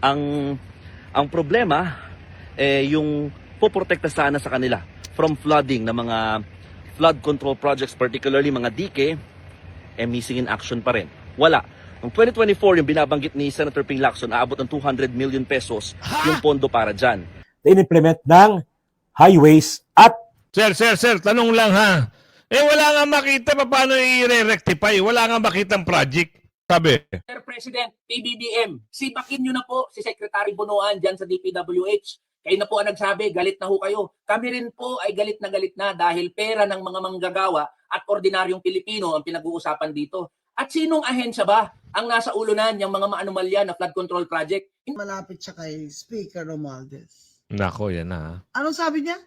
Ang ang problema yung poprotekta sana sa kanila from flooding na mga flood control projects, particularly mga dike, missing in action pa rin. Wala. Noong 2024, yung binabanggit ni Senator Ping Lacson, aabot ng 200 million pesos yung pondo para dyan. In-implement ng highways at Sir, tanong lang ha. Wala nga makita pa paano i-rectify. Wala nga makitang project. Sabi. Mr. President, PBBM, sipakin nyo na po si Secretary Bunuan dyan sa DPWH. Kayo na po ang nagsabi, galit na ho kayo. Kami rin po ay galit na dahil pera ng mga manggagawa at ordinaryong Pilipino ang pinag-uusapan dito. At sinong ahensya ba ang nasa ulunan yung mga maanomalya na flood control project? Malapit siya kay Speaker Romualdez. Nako, yan na. Anong sabi niya?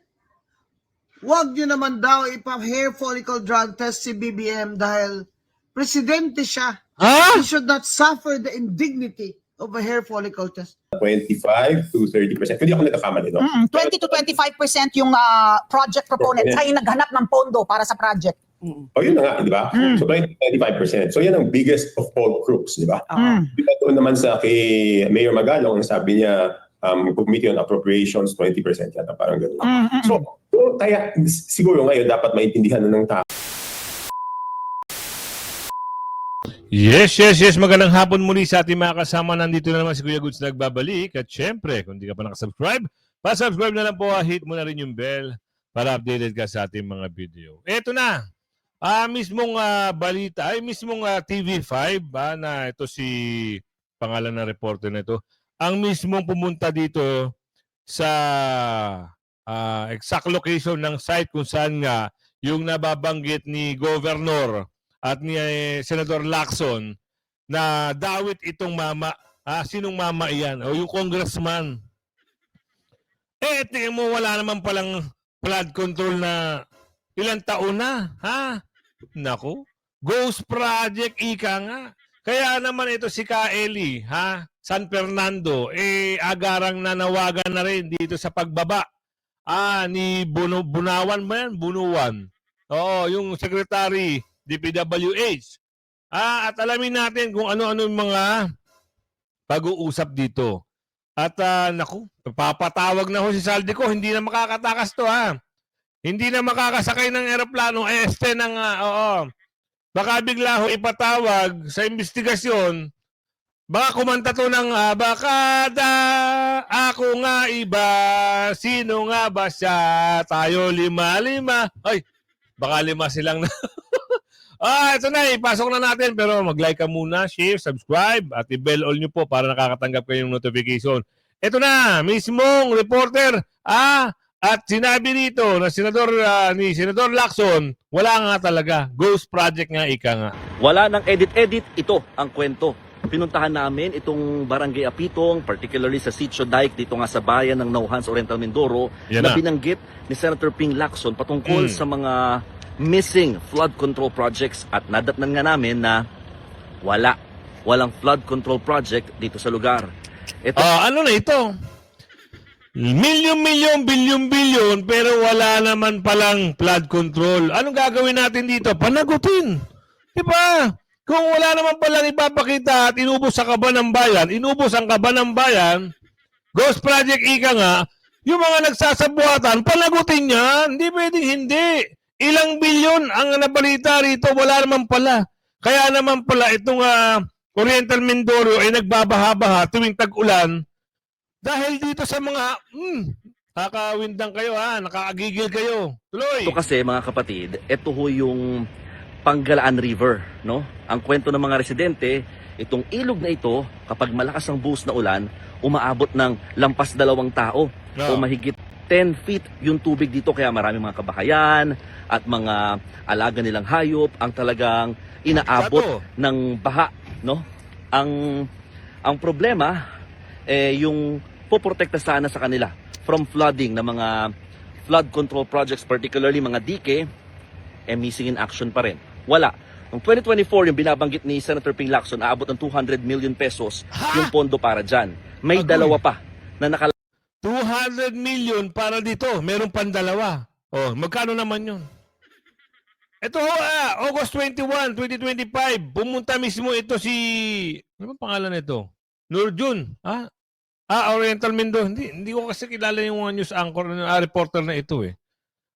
Huwag niyo naman daw ipa-hair follicle drug test si BBM dahil presidente siya. Ha? He should not suffer the indignity of a hair follicle test. 25 to 30%. Hindi ako nagkakamali, no? 20 to 25% yung project proponents ay naghanap ng pondo para sa project. O yun na nga, di ba? So 20 to 25%. So yan ang biggest of all crooks, di ba? Di ba doon naman sa kay Mayor Magalong, sabi niya, Committee on Appropriations, 20% yata, parang gano'n. So kaya siguro ngayon dapat maintindihan na ng tao. Yes. Magandang hapon muli sa ating mga kasama. Nandito na naman si Kuya Goods nagbabalik. At syempre, kung di ka pa nakasubscribe, pa-subscribe na lang po. Hit mo na rin yung bell para updated ka sa ating mga video. Eto na. Mismong balita, mismong TV5, na ito si pangalan ng reporter na ito, ang mismong pumunta dito sa exact location ng site kung saan nga yung nababanggit ni Governor at ni Senator Lacson na dawit itong mama. Sinong mama iyan? O yung congressman. Tingnan mo, wala naman palang flood control na ilang taon na. Naku, ghost project, ika nga. Kaya naman ito si Kaeli, San Fernando, agarang nanawagan na rin dito sa pagbaba. Ni Bunawan ba yan? Bunuwan. Oo, yung secretary DPWH. At alamin natin kung ano-ano yung mga pag-uusap dito. At naku, papatawag na ho si Saldico, hindi na makakatakas to Hindi na makakasakay ng eroplano, ng baka bigla ho ipatawag sa investigasyon. Baka kumanta to ng bakada, ako nga iba, sino nga ba siya, tayo lima-lima. Ay, baka lima silang na. Ito na, ipasok na natin. Pero mag-like ka muna, share, subscribe, at i-bell all nyo po para nakakatanggap kayo ng notification. Ito na, mismong reporter, at sinabi dito na ni Senador Lacson, wala nga talaga. Ghost project nga, ika nga. Wala nang edit-edit, ito ang kwento. Pinuntahan namin itong Barangay Apitong, particularly sa Sitio Dike, dito nga sa bayan ng Nauhans, Oriental Mindoro, na binanggit ni Senator Ping Lacson patungkol sa mga missing flood control projects, at nadatnan nga namin na walang flood control project dito sa lugar. Ito, Ano na ito? Milyon, bilyon, pero wala naman palang flood control. Anong gagawin natin dito? Panagutin. Diba? Kung wala naman palang ipapakita at inubos sa kaban ng bayan, inubos ang kaban ng bayan, ghost project ika nga, yung mga nagsasabuatan, panagutin yan. Hindi pwedeng hindi. Ilang bilyon ang nabalita rito, wala naman pala. Kaya naman pala itong Oriental Mindoro ay nagbabaha-baha tuwing tag-ulan dahil dito sa mga nakakawindang kayo, nakaagigil kayo. Tuloy. ito kasi mga kapatid, ito ho yung Panggalaan River, no? Ang kwento ng mga residente, itong ilog na ito, kapag malakas ang buhos na ulan, umaabot ng lampas 2 tao o mahigit 10 feet yung tubig dito, kaya maraming mga kabahayan at mga alaga nilang hayop ang talagang inaabot ng baha, no? Ang problema yung poprotekta sana sa kanila from flooding na mga flood control projects, particularly mga dike, missing in action pa rin. Wala. Noong 2024, yung binabanggit ni Senator Ping Lacson, aabot ng 200 million pesos yung pondo para dyan. May dalawa pa na 200 million para dito. Meron pang dalawa. Magkano naman yun? Ito August 21, 2025. Pumunta mismo ito si... Ano ba pangalan nito? Nurjun. Oriental Mindoro. Hindi ko kasi kilala yung mga news anchor, reporter na ito eh.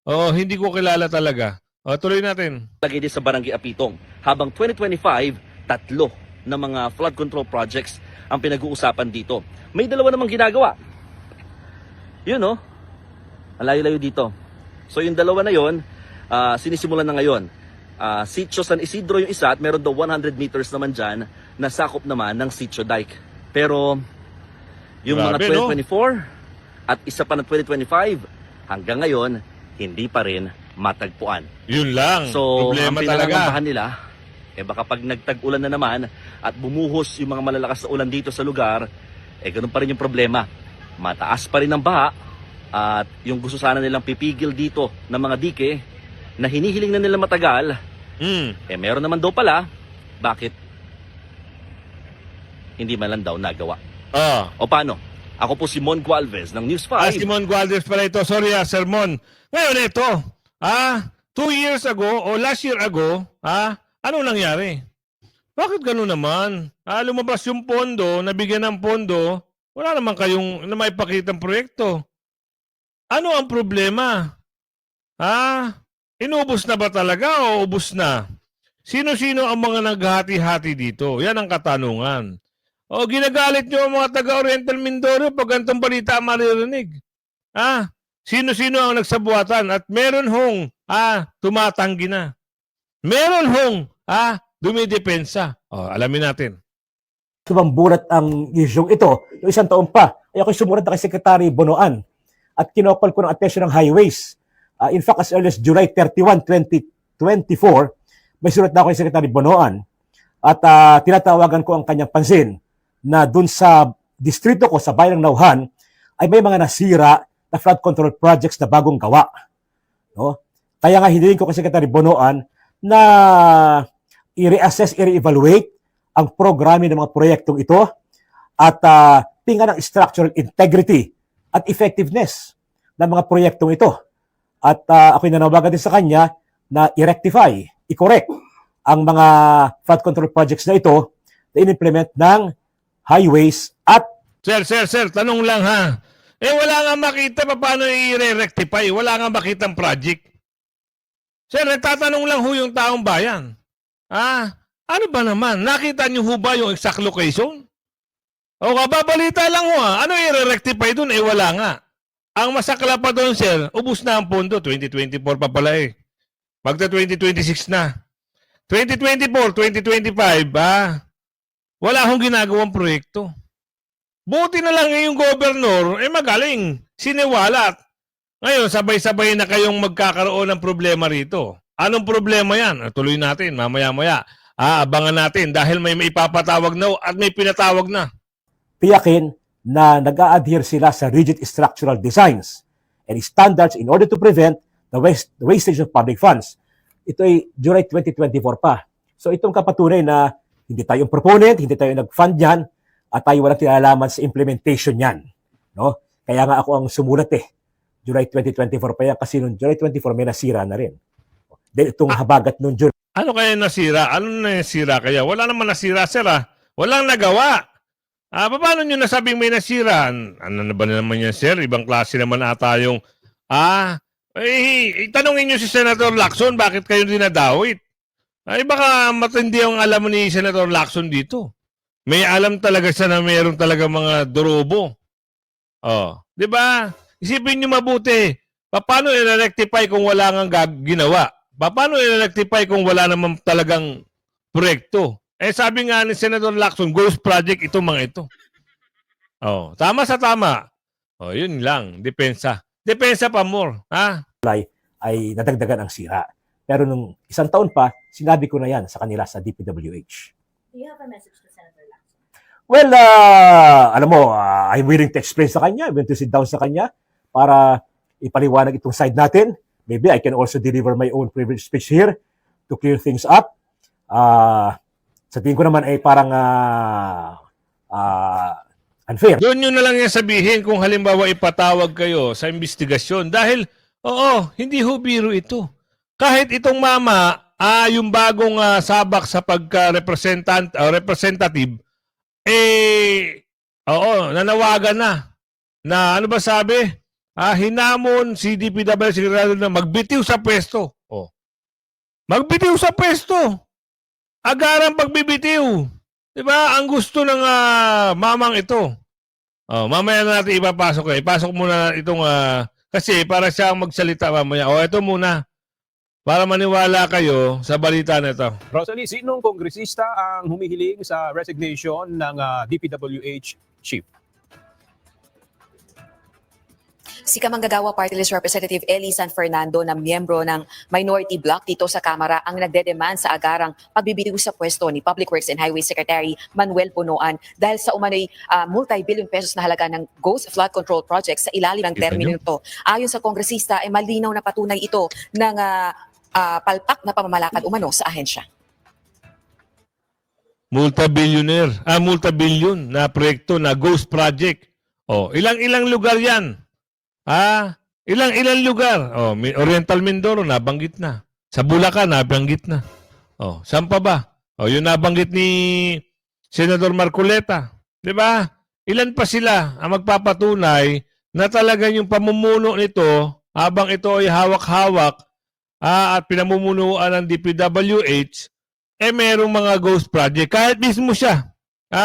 Hindi ko kilala talaga. Tuloy natin. lagay din sa Barangay Apitong. Habang 2025, 3 na mga flood control projects ang pinag-uusapan dito. May 2 namang ginagawa. Yun no? Ang layo-layo dito. So yung 2 na yun, sinisimulan na ngayon. Sitio San Isidro yung isa at meron daw 100 meters naman dyan na sakop naman ng Sitio Dike. Pero yung Grabe, mga 2024 at isa pa ng 2025, hanggang ngayon, hindi pa rin matagpuan. Yun lang. So, Problema ang talaga. pinangangambahan nila, baka pag nagtag-ulan na naman at bumuhos yung mga malalakas na ulan dito sa lugar, ganun pa rin yung problema. Mataas pa rin ang baha at yung gusto sana nilang pipigil dito ng mga dike na hinihiling na nila matagal, meron naman daw pala, bakit hindi man lang daw nagawa? O paano? Ako po si Mon Gualvez ng News 5. Simon Gualdes pala ito. Sorry, Sir Mon. Ngayon ito, 2 years ago o last year ago, ano nangyari? Bakit gano'n naman? Lumabas yung pondo, nabigyan ng pondo, wala naman kayong na maipakitang proyekto. Ano ang problema? Inubos na ba talaga o ubos na? Sino-sino ang mga naghati-hati dito? Yan ang katanungan. O ginagalit nyo ang mga taga-Oriental Mindoro pag ganitong balita maririnig. Sino-sino ang nagsabuatan at meron hong tumatanggi na. Meron hong dumidepensa. Alamin natin. Sumambulat ang isyong ito. Yung 1 taon pa, ay ako'y sumulat na kay Secretary Bonoan at kinopal ko ng atensyon ng highways. In fact, as early as July 31, 2024, may sulat na ako kay Secretary Bonoan at tinatawagan ko ang kanyang pansin na dun sa distrito ko, sa bayan ng Nauhan, ay may mga nasira na flood control projects na bagong gawa. No? Kaya nga hiniling ko kay Secretary Bonoan na i-reassess, i-re-evaluate ang programa ng mga proyektong ito at tingnan ang structural integrity at effectiveness ng mga proyektong ito. At ako'y nanawagan din sa kanya na i-rectify, i-correct ang mga flood control projects na ito na in-implement ng highways at Sir, tanong lang ha. Wala nga makita paano i-rectify. Wala nga makitang project. Sir, nagtatanong lang ho yung taong bayan. Ano ba naman? Nakita niyo ho ba yung exact location? O kababalita lang ho Ano i-rectify dun? Wala nga. Ang masakla pa doon, sir, ubus na ang pondo. 2024 pa pala Magta 2026 na. 2024, 2025, wala akong ginagawang proyekto. Buti na lang yung gobernador, magaling, siniwalat. Ngayon, sabay-sabay na kayong magkakaroon ng problema rito. Anong problema yan? Tuloy natin, mamaya-maya. Abangan natin dahil may maipapatawag na at may pinatawag na. tiyakin na nag-a-adhere sila sa rigid structural designs and standards in order to prevent the wastage of public funds. Ito ay July 2024 pa. So itong kapatunay na hindi tayo yung proponent, hindi tayo nag-fund yan, at tayo walang tinalaman sa implementation yan. No? Kaya nga ako ang sumulat July 2024 pa yan kasi noong July 24 may nasira na rin. Then itong habagat noong July. Ano kaya nasira? Ano nasira kaya? Wala naman nasira, sir. Walang nagawa. Paano nyo nasabing may nasira? Ano na ba naman yan, sir? Ibang klase naman ata yung... tanongin nyo si Senator Lacson, bakit kayo dinadawit? Baka matindi ang alam ni Senator Lacson dito. May alam talaga siya na mayroon talaga mga durobo. Di ba? Isipin nyo mabuti. Paano i-rectify kung wala nga ginawa? Paano i-rectify kung wala naman talagang proyekto? Sabi nga ni Senator Lacson, ghost project ito mga ito. Tama sa tama. Yun lang. Depensa. Depensa pa more. Ay nadagdagan ang sira. Pero nung 1 taon pa, sinabi ko na yan sa kanila sa DPWH. Do you have a message to Senator Lacson? Well, alam mo, I'm willing to explain sa kanya, I'm willing to sit down sa kanya para ipaliwanag itong side natin. Maybe I can also deliver my own privilege speech here to clear things up. Sa tingin ko naman ay parang unfair. Doon nyo na lang yung sabihin kung halimbawa ipatawag kayo sa investigasyon. Dahil, hindi ho biro ito. Kahit itong mama, yung bagong sabak sa pagka-representative, Oo, nanawagan na ano ba sabi? Hinamon si DPWH Secretary na magbitiw sa pwesto. Oh. Magbitiw sa pwesto. Agarang pagbibitiw. 'Di ba? Ang gusto ng mamang ito. Oh, mamaya na natin ipapasok. Ipasok muna itong kasi para siya magsalita mamaya. Ito muna. Para maniwala kayo sa balita na ito. Rosalie, sinong kongresista ang humihiling sa resignation ng DPWH chief? Si Kamanggagawa Party List Representative Eli San Fernando na miyembro ng minority bloc dito sa Kamara ang nagdedemand sa agarang pagbibitiw sa pwesto ni Public Works and Highways Secretary Manuel Bonoan dahil sa umano'y multi-billion pesos na halaga ng ghost flood control project sa ilalim ng termino nito. Ayon sa kongresista, malinaw na patunay ito ng palpak na pamamalakad umano sa ahensya. Multi-billion na proyekto na ghost project. Ilang lugar yan. Ilang lugar. Oriental Mindoro, nabanggit na. Sa Bulacan, nabanggit na. Saan pa ba? Yung nabanggit ni Senador Marcoleta. Di ba? Ilan pa sila ang magpapatunay na talaga yung pamumuno nito habang ito ay hawak-hawak at pinamumunuan ng DPWH, merong mga ghost project. Kahit mismo siya.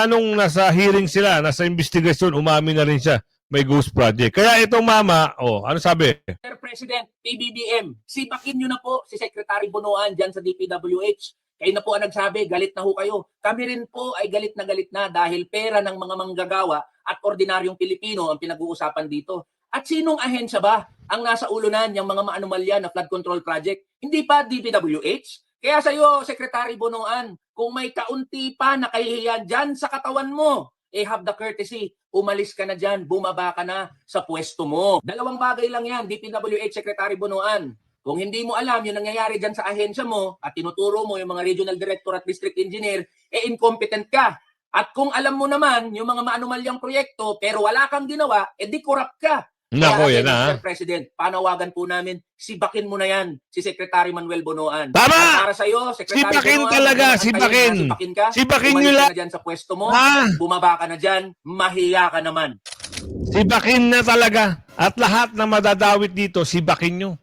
Nung nasa hearing sila, nasa investigasyon, umamin na rin siya. May ghost project. Kaya itong mama, ano sabi? Mr. President, PBBM, sipakin nyo na po si Secretary Bonoan dyan sa DPWH. Kayo na po ang nagsabi, galit na ho kayo. Kami rin po ay galit na dahil pera ng mga manggagawa at ordinaryong Pilipino ang pinag-uusapan dito. At sinong ahensya ba ang nasa ulunan yung mga maanomalya na flood control project? Hindi pa DPWH? Kaya sa iyo, Secretary Bonoan, kung may kaunti pa na kahihiyan dyan sa katawan mo, have the courtesy, umalis ka na dyan, bumaba ka na sa pwesto mo. Dalawang bagay lang yan, DPWH Secretary Bonoan. Kung hindi mo alam yung nangyayari dyan sa ahensya mo at tinuturo mo yung mga regional director at district engineer, incompetent ka. At kung alam mo naman yung mga maanumalyang proyekto pero wala kang ginawa, di corrupt ka. Nako, Kaya, yan Mr. President, panawagan po namin, sibakin mo na yan, si Secretary Manuel Bonoan. Tama! At para sa iyo, Secretary Sibakin Bonoan, talaga, kung sibakin. sibakin ka, Sibakin nyo umalis ka lang. na dyan sa pwesto mo, Ha? bumaba ka na dyan, mahiya ka naman. Sibakin na talaga. At lahat na madadawit dito, sibakin nyo.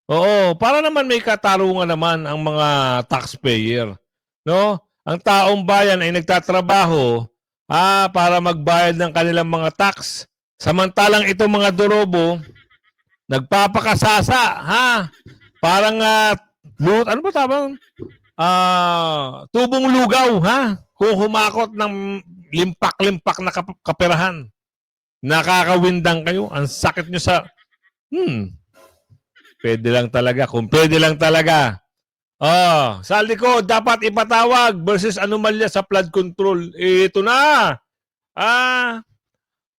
Oo, para naman may katarungan naman ang mga taxpayer. No? Ang taong bayan ay nagtatrabaho para magbayad ng kanilang mga tax. Samantalang itong mga dorobo, nagpapakasasa, Parang, ano ba tawag? Tubong lugaw, Kung humakot ng limpak-limpak na kaperahan. Nakakawindang kayo. Ang sakit nyo sa... Pwede lang talaga. Kung pwede lang talaga. Sa likod, dapat ipatawag versus anomalya sa flood control. Ito na.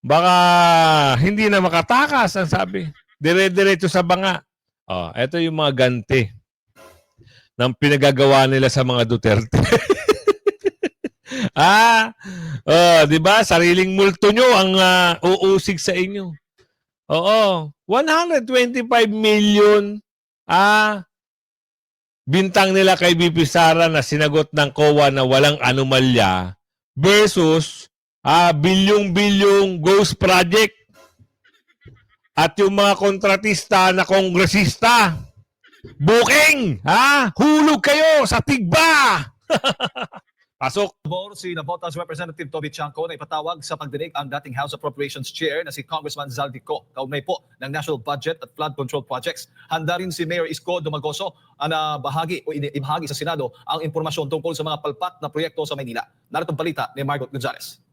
Baka hindi na makatakas, ang sabi. Dire-diretso sa banga. Ito yung mga ganti ng pinagagawa nila sa mga Duterte. Di ba? Sariling multo nyo ang uusig sa inyo. 125 million bintang nila kay BP Sara na sinagot ng COA na walang anomalya versus bilyong-bilyong ghost project. At yung mga kontratista na kongresista, booking! Hulog kayo sa tigba! Pasok. Si Navotas Representative Toby Chanco na ipatawag sa pagdinig ang dating House Appropriations Chair na si Congressman Zaldico, kaugnay po ng National Budget at Flood Control Projects. Handa rin si Mayor Isko Dumagoso na ibahagi sa Senado ang impormasyon tungkol sa mga palpak na proyekto sa Maynila. Narito ang balita ni Margot Gonzalez.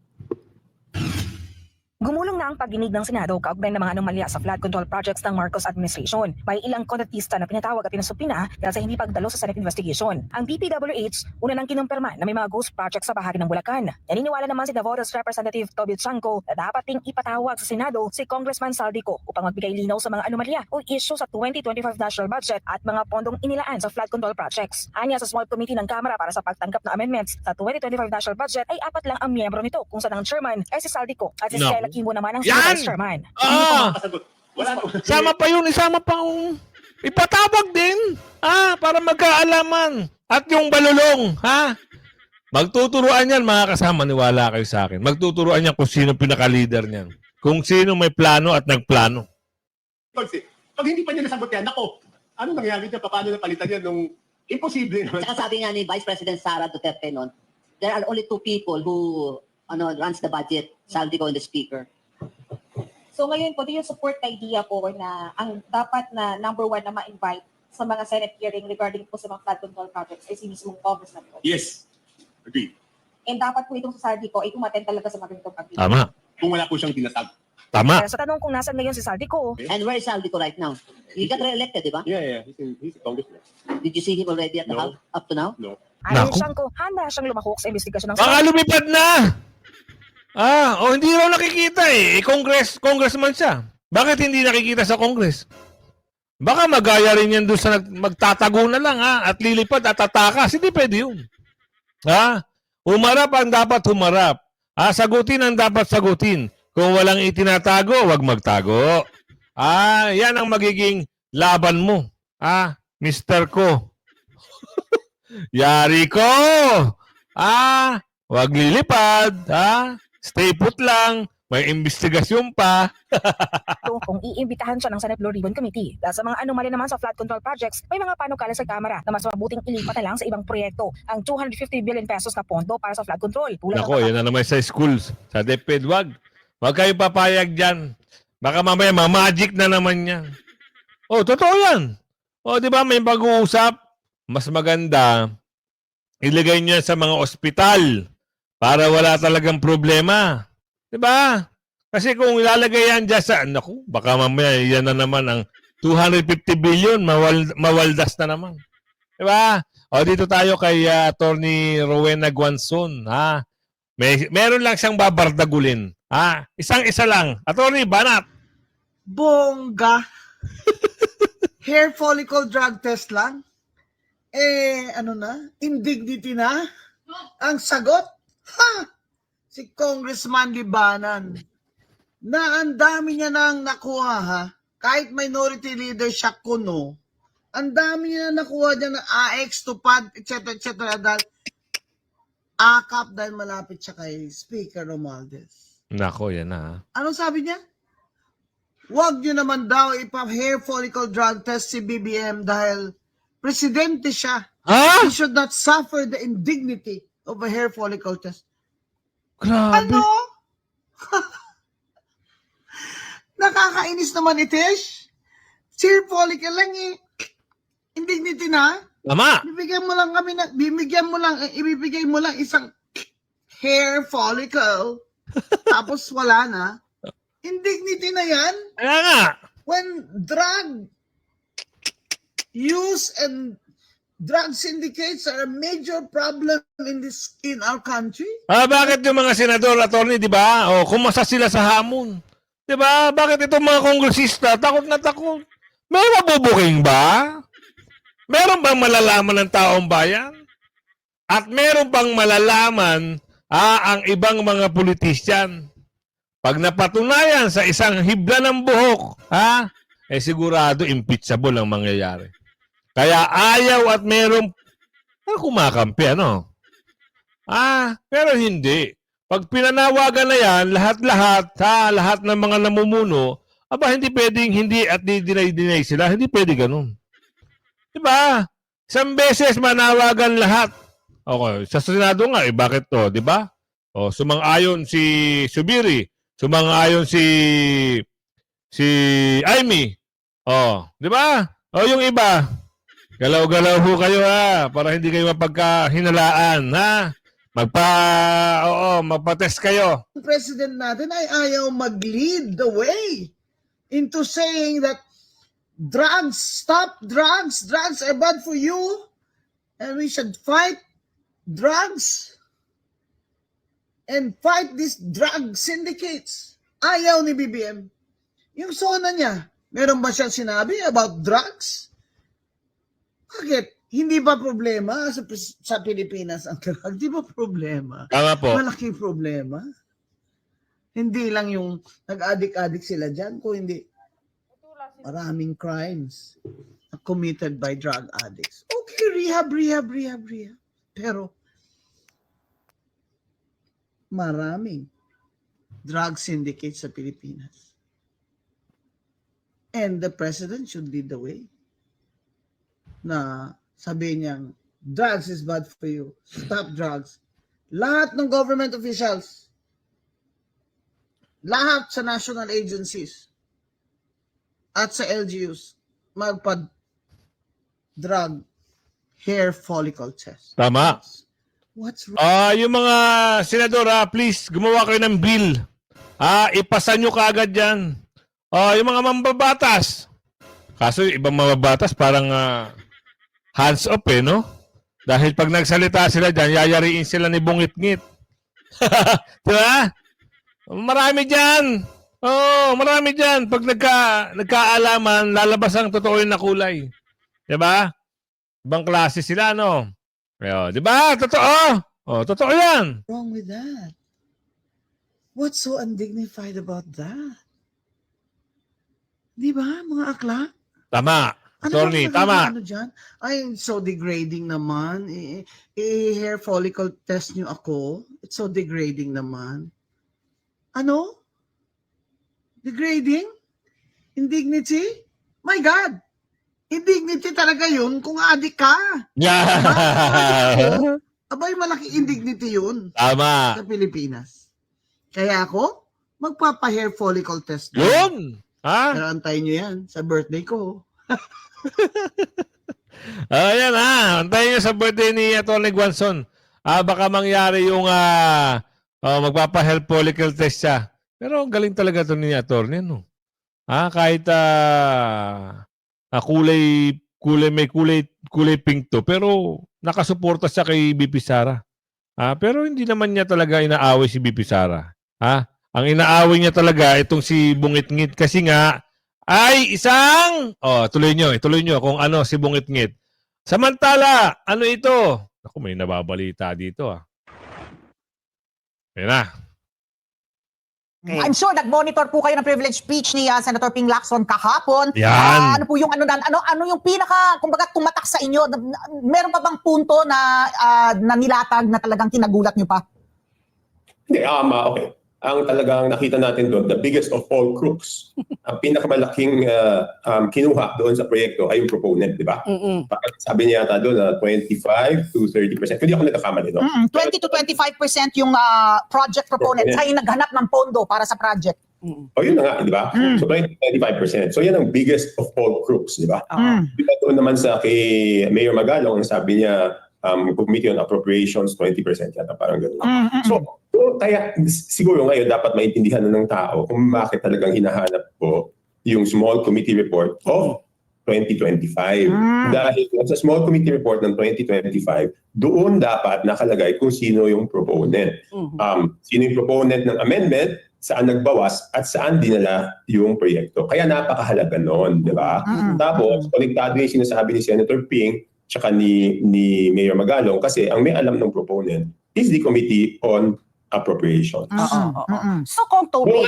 Gumulong na ang pagdinig ng Senado kaugnay ng mga anomalya sa flood control projects ng Marcos administration. May ilang kontratista na pinatawag at pinasupina dahil sa hindi pagdalo sa Senate investigation. Ang DPWH una nang kinumpirma na may mga ghost projects sa bahagi ng Bulacan. Naniniwala naman si Navotas Representative Toby Chanco na dapat ding ipatawag sa Senado si Congressman Zaldico upang magbigay linaw sa mga anomalya o issue sa 2025 national budget at mga pondong inilaan sa flood control projects. Anya sa small committee ng Kamara para sa pagtanggap ng amendments sa 2025 national budget ay 4 lang ang miyembro nito kung saan ang chairman ay si Zaldico at si Stella Kimbo naman ang vice chairman. Sama pa yun, isama pa ipatawag din para magkaalaman. At yung balulong, Magtuturuan yan, mga kasama, niwala kayo sa akin. Magtuturuan yan kung sino pinaka-leader niyan. Kung sino may plano at nagplano. Pag hindi pa niya nasagot yan, ako, ano nangyari dyan? Paano napalitan yan nung imposible naman? Saka sabi nga ni Vice President Sara Duterte noon, there are only two people who runs the budget, Saldico and the Speaker. So ngayon po, do you support the idea po na ang dapat na number one na ma-invite sa mga Senate hearing regarding po sa mga flood control projects ay si mismong Congressman po? Yes. Agreed. And dapat po itong sa Saldico ay umattend talaga sa mga ganitong pagpili. Tama. Kung wala po siyang tinatag. Tama. Sa tanong kung nasan ngayon si Saldico, And where is Saldico right now? He got re-elected, di ba? Yeah. He's a congressman. Did you see him already at the No. house up to now? ayon Naku. siyang ko, handa siyang lumahok sa investigasyon ng Baka lumipad na! Hindi raw nakikita eh. Congressman siya. Bakit hindi nakikita sa Congress? Baka magaya rin yan doon sa magtatago na lang at lilipad at tatakas. Hindi pwede yun. Humarap ang dapat humarap. Sagutin ang dapat sagutin. Kung walang itinatago, wag magtago. Yan ang magiging laban mo. Mr. Ko. Yari ko. Wag lilipad. Stay put lang. May investigasyon pa. kung iimbitahan siya ng Senate Blue Ribbon Committee. Dahil sa mga anomaly naman sa flood control projects, may mga panukala sa Kamara na mas mabuting ilipat na lang sa ibang proyekto ang 250 billion pesos na pondo para sa flood control. Tulad Nako, yan na naman sa schools. Sa DepEd, wag. Wag kayo papayag dyan. Baka mamaya magic na naman yan. Totoo yan. Di ba may pag-uusap? Mas maganda, ilagay niyo sa mga ospital para wala talagang problema. Di ba? Kasi kung ilalagay yan dyan sa, baka mamaya yan na naman ang 250 billion, mawaldas na naman. Di ba? Dito tayo kay Attorney Rowena Guanzon. Meron lang siyang babardagulin. Isang-isa lang. Attorney, banat. Bongga. Hair follicle drug test lang? Indignity na? Ang sagot? Si Congressman Libanan, na ang dami niya nang nakuha, kahit minority leader siya kuno, ang dami niya na nakuha niya ng AX, TUPAD, etc. dahil akap dahil malapit siya kay Speaker Romualdez. Nako, yan na. Anong sabi niya? Huwag niyo naman daw ipa-hair follicle drug test si BBM dahil presidente siya. He should not suffer the indignity of a hair follicle test. Grabe. Ano? Nakakainis naman Itesh. Hair follicle lang indignity na. Tama. Ibibigay mo lang isang hair follicle. Tapos wala na. Indignity na yan. Kaya nga. When drug use and drug syndicates are a major problem in our country. Bakit yung mga senador, attorney, di ba? Kumasa sila sa hamon. Di ba? Bakit itong mga kongresista, takot na takot? May mabubuking ba? Meron bang malalaman ng taong bayan? At meron bang malalaman ang ibang mga politisyan? Pag napatunayan sa isang hibla ng buhok, sigurado impeachable ang mangyayari. Kaya ayaw at merong kumakampi, pero hindi. Pag pinanawagan na yan, lahat ng mga namumuno, hindi pwedeng hindi at dinay sila. Hindi pwede ganun. Diba? Isang beses manawagan lahat. Okay, sa Senado nga, bakit to? Diba? Sumang-ayon si Subiri. Sumang-ayon si Amy. Diba? Yung iba. Galaw-galaw ho kayo para hindi kayo mapagkahinalaan magpa-test kayo. Ang president natin ay ayaw mag-lead the way into saying that stop drugs are bad for you and we should fight drugs and fight these drug syndicates. Ayaw ni BBM. Yung SONA niya, meron ba siya sinabi about drugs? Bakit? Hindi ba problema sa Pilipinas ang drug? Di ba problema? Tama po. Malaking problema. Hindi lang yung nag-addict sila dyan, kung hindi maraming crimes committed by drug addicts. Okay, rehab. Pero maraming drug syndicates sa Pilipinas. And the president should lead the way. Na sabihin niyang, drugs is bad for you. Stop drugs. Lahat ng government officials, lahat sa national agencies, at sa LGUs, magpa-drug hair follicle test. Tama. What's wrong? Yung mga senador, please, gumawa kayo ng bill. Ipasa nyo kaagad yan. Yung mga mambabatas. Kaso yung ibang mambabatas parang hands off no? Dahil pag nagsalita sila dyan, yayariin sila ni Bungit-ngit. Diba? Marami dyan. Marami dyan. Pag nagkaalaman, lalabas ang totoo yung nakulay. Diba? Ibang klase sila, no? Diba? Totoo. Totoo yan. Wrong with that? What's so undignified about that? Di ba, mga akla? Tama. Attorney, tama. Ano dyan? Ay, so degrading naman. Hair follicle test nyo ako. It's so degrading naman. Ano? Degrading? Indignity? My God! Indignity talaga yun kung adik ka. Yeah. Abay, malaking indignity yun Tama. sa Pilipinas. Kaya ako, magpapa-hair follicle test. Yun. Pero antayin nyo yan sa birthday ko. Ayan antayin nyo sa birthday ni Atty. Guanzon. Baka mangyari yung magpapa-health follicle test siya. Pero galing talaga ito ni Atty. No? Kahit may kulay pink to, pero nakasuporta siya kay BP Sara. Pero hindi naman niya talaga inaaway si BP Sara. Ang inaaway niya talaga itong si Bungit-ngit kasi nga ay isang tuloy nyo kung ano si Bungit-ngit. Samantala, ano ito? Ako, may nababalita dito Ayan na. I'm sure nag-monitor po kayo ng privilege speech ni Senator Ping Lacson kahapon. Yan. Ano po yung ano yung pinaka kumbaga tumatak sa inyo? Meron pa bang punto na nilatag na talagang kinagulat niyo pa? Hindi, okay. Ang talagang nakita natin doon, the biggest of all crooks, ang pinakamalaking kinuha doon sa proyekto ay yung proponent, di ba? Sabi niya yata doon na 25 to 30%. Hindi ako nagkakamali, no? 20 to 25% yung project proponent ay naghanap ng pondo para sa project. Yun na nga, di ba? So 25%. So yan ang biggest of all crooks, di ba? Di ba doon naman sa kay Mayor Magalong, sabi niya, Committee on Appropriations, 20% yata, parang gano'n. So, kaya siguro ngayon dapat maintindihan ng tao kung bakit talagang hinahanap ko yung small committee report of 2025. Dahil sa small committee report ng 2025, doon dapat nakalagay kung sino yung proponent. Sino yung proponent ng amendment, saan nagbawas, at saan dinala yung proyekto. Kaya napakahalaga nun, di ba? Tapos, konektado yung sinasabi ni Senator Ping, tsaka ni Mayor Magalong, kasi ang may alam ng proponent is the Committee on Appropriations. So kung Toby,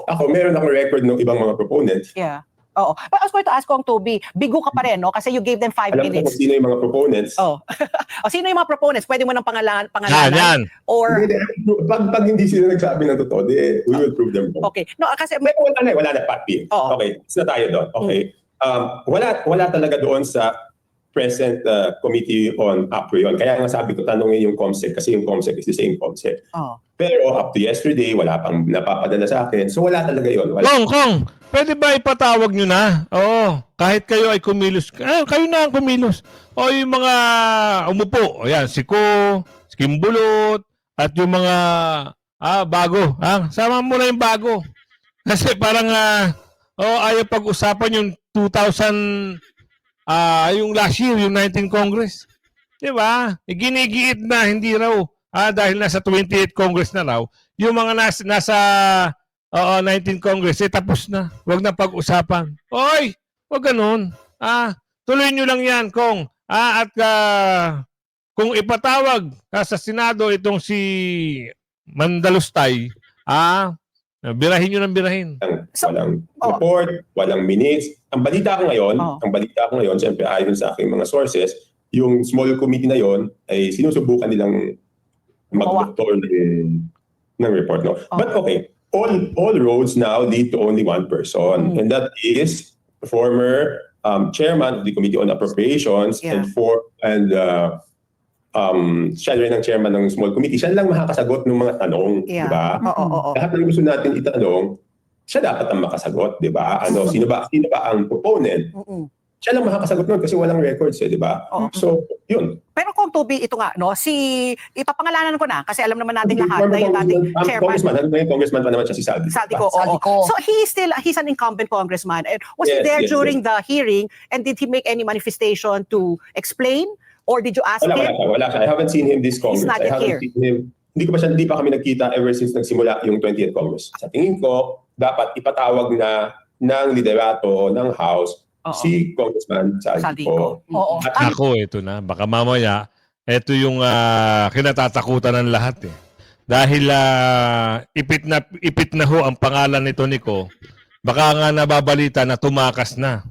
Ako, meron akong record ng ibang mga proponents. yeah. Oo. But I was going to ask kung Toby, bigo ka pa rin, no? Kasi you gave them 5 Alam ko minutes. kung sino yung mga proponents. Sino yung mga proponents? Pwede mo ng pangalanan? Yan. Or, Pag hindi sila nagsabi ng totoo, we will prove them wrong. okay. No, kasi, Wala na, Papi. Oo. Okay, isa tayo doon. Okay. Wala talaga doon sa present Committee on Apro yun. Kaya nga sabi ko, tanongin yung COMSEC kasi yung COMSEC is the same COMSEC. Pero up to yesterday, wala pang napapadala sa akin. So wala talaga yun. Kong, pwede ba ipatawag nyo na? Kahit kayo ay kumilos. Kayo na ang kumilos. Yung mga umupo. Ayan, si Ko, si Kimbulot, at yung mga bago. Sama mo na yung bago. Kasi parang ayaw pag-usapan yung 2000... yung last year, yung 19th Congress. Di ba? Ginigiit na, hindi raw. Dahil nasa 28th Congress na raw, yung mga nasa 19th Congress, tapos na. Huwag na pag-usapan. Huwag ganun. Tuloy nyo lang yan, Kong. At kung ipatawag sa Senado itong si Mandalustay, birahin nyo ng birahin. Walang report, walang minutes. Ang balita ko ngayon, siyempre ayon sa aking mga sources, yung small committee na yon ay sinusubukan nilang mag-doktor ng report, no? But okay, all roads now lead to only one person, and that is the former chairman of the Committee on Appropriations siya rin ang chairman ng small committee. Siya lang makakasagot ng mga tanong, di ba? Lahat ng gusto natin itanong, siya dapat ang makasagot, di ba? Sino ba ang proponent? Siya lang makakasagot nun kasi walang records, di ba? So, yun. Pero kung Toby, ito nga, no, ipapangalanan ko na kasi alam naman natin lahat na yung dating chairman. Congressman pa naman siya si Saldico, So he's an incumbent congressman. And was he there during the hearing, and did he make any manifestation to explain? Or did you ask him? Wala siya. I haven't seen him this Congress. He's not yet here. Hindi pa kami nagkita ever since nagsimula yung 20th Congress. Sa tingin ko, dapat ipatawag na ng liderato ng House si Congressman Saldico. Ako, ito na. Baka mamaya, ito yung kinatatakutan ng lahat eh. Dahil ipit na ho ang pangalan nito Nico, baka nga nababalita na tumakas na.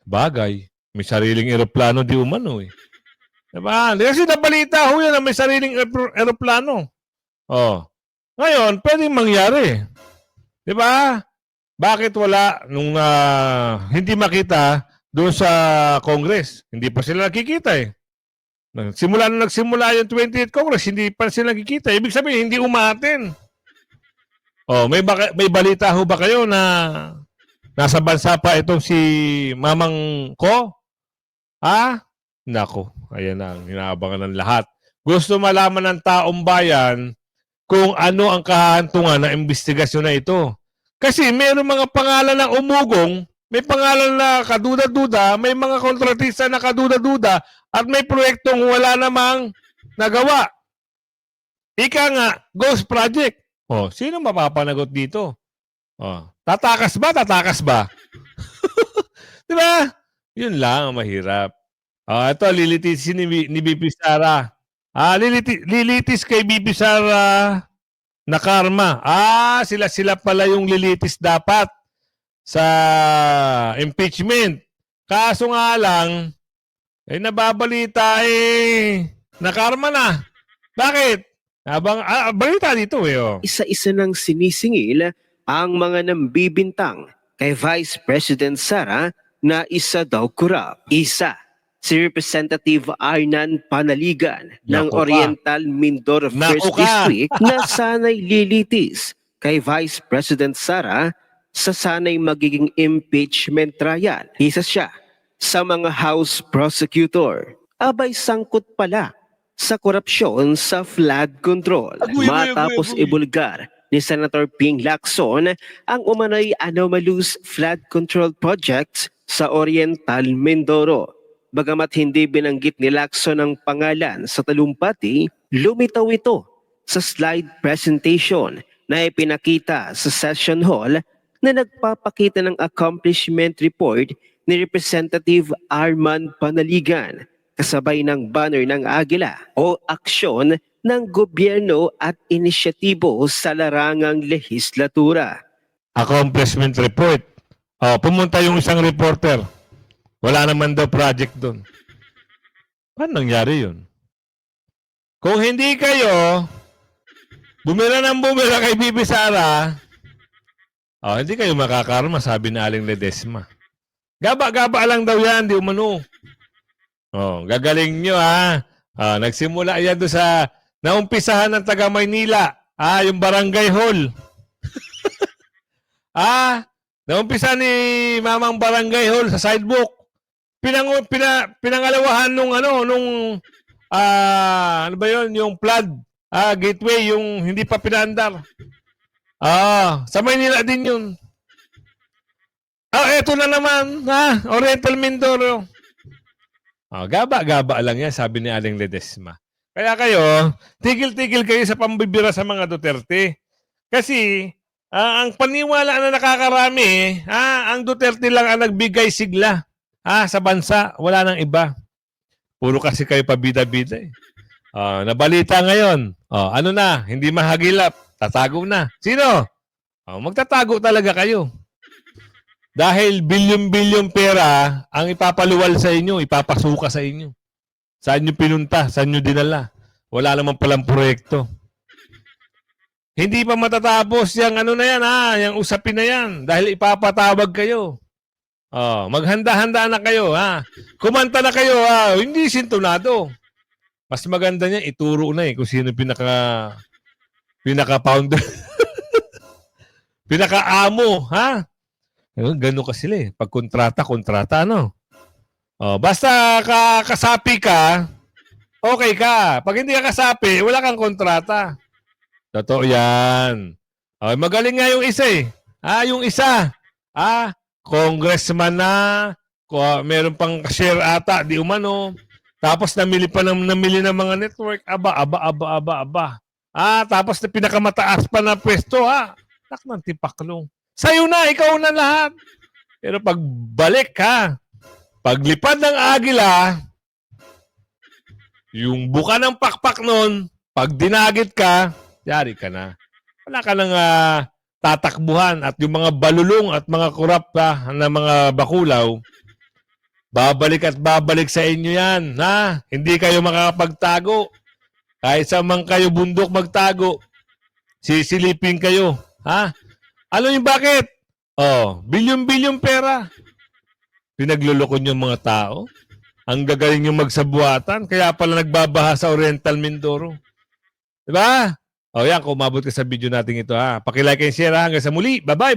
Bagay. May sariling eroplano di umano eh. Diba? Kasi nabalita ho yan na may sariling eroplano. Ngayon, pwedeng mangyari. Diba? Bakit wala nung hindi makita doon sa Congress? Hindi pa sila nakikita eh. Nagsimula yung 20th Congress, hindi pa sila nakikita. Ibig sabihin, hindi umaten. May balita ho ba kayo na nasa bansa pa itong si Mamang Ko? Nako, ayan na ang inaabangan ng lahat. Gusto malaman ng taong bayan kung ano ang kahantungan ng investigasyon na ito. Kasi mayroong mga pangalan na umugong, may pangalan na kaduda-duda, may mga kontratista na kaduda-duda, at may proyektong wala namang nagawa. Ika nga, Ghost Project. Sino mapapanagot dito? Tatakas ba? Diba? Yun lang ang mahirap. Ito, lilitis ni BP Sara. Lilitis kay BP Sara na karma. Sila pala yung lilitis dapat sa impeachment. Kaso nga lang, nababalita na karma na. Bakit? Balita dito Isa-isa ng sinisingil ang mga nambibintang kay Vice President Sara na isa daw kurap. Isa, si Representative Arnan Panaligan ng Oriental Mindoro First District na sanay lilitis kay Vice President Sara sa sanay magiging impeachment trial. Isa siya sa mga House Prosecutor. Abay sangkot pala sa korupsyon sa flood control. Matapos ibulgar ni Senator Ping Lacson ang umano'y anomalous flood control projects sa Oriental Mindoro. Bagamat hindi binanggit ni Lacson ang pangalan sa talumpati, lumitaw ito sa slide presentation na ipinakita sa session hall na nagpapakita ng accomplishment report ni Representative Arman Panaligan kasabay ng banner ng Agila o aksyon ng gobyerno at inisyatibo sa larangang lehislatura. Accomplishment report. Pumunta yung isang reporter. Wala naman daw project doon. Paano nangyari yun? Kung hindi kayo bumira kay Bibi Sara, hindi kayo makakarma, sabi na Aling Ledesma. Gaba-gaba lang daw yan, di umano. Gagaling nyo nagsimula yan doon sa naumpisahan ng taga Maynila. Yung barangay hall. Naumpisa ni Mamang Barangay Hall sa sidewalk. Pinangalawahan nung yung flood gateway, yung hindi pa pinaandar. Sa Maynila din yun. Eto na naman, Oriental Mindoro. Gaba-gaba lang yan, sabi ni Aling Ledesma. Kaya kayo, tigil-tigil kayo sa pambibira sa mga Duterte. Kasi, ang paniwala na nakakarami, ang Duterte lang ang nagbigay sigla sa bansa. Wala nang iba. Puro kasi kayo pabida-bida eh. Nabalita ngayon. Ano na? Hindi mahagilap. Tatago na. Sino? Magtatago talaga kayo. Dahil bilyon-bilyon pera ang ipapaluwal sa inyo, ipapasuka sa inyo. Saan nyo pinunta? Saan nyo dinala? Wala naman palang proyekto. Hindi pa matatapos yung ano na yan, ha? Yung usapin na yan. Dahil ipapatawag kayo. Oh, maghanda-handa na kayo, ha? Kumanta na kayo, ha? Hindi sintonado. Mas maganda niya, ituro na kung sino pinaka-founder. Pinaka-amo, ha? Ganun ka sila Pag kontrata, no? Oh, basta kasapi ka, okay ka. Pag hindi ka kasapi, wala kang kontrata. Totoo yan. Okay, magaling nga yung isa yung isa. Congressman na, meron pang share ata, di umano. Tapos namili ng mga network. Aba. Tapos na pinakamataas pa na pwesto, Tak ng tipaklong. Sa'yo na, ikaw na lahat. Pero pag balik paglipad ng agila, yung buka ng pakpak nun, pag dinagit ka, yari ka na. Wala ka nang tatakbuhan at yung mga balulong at mga kurap na mga bakulaw, babalik at babalik sa inyo yan. Hindi kayo makakapagtago. Kahit sa man kayo bundok magtago, sisilipin kayo. Alam niyo bakit? Bilyon-bilyon pera. Pinagluloko niyo mga tao. Ang gagaling yung magsabuatan, kaya pala nagbabaha sa Oriental Mindoro. Diba? Yan, kung umabot ka sa video natin ito, Paki-like and share hanggang sa muli. Bye-bye!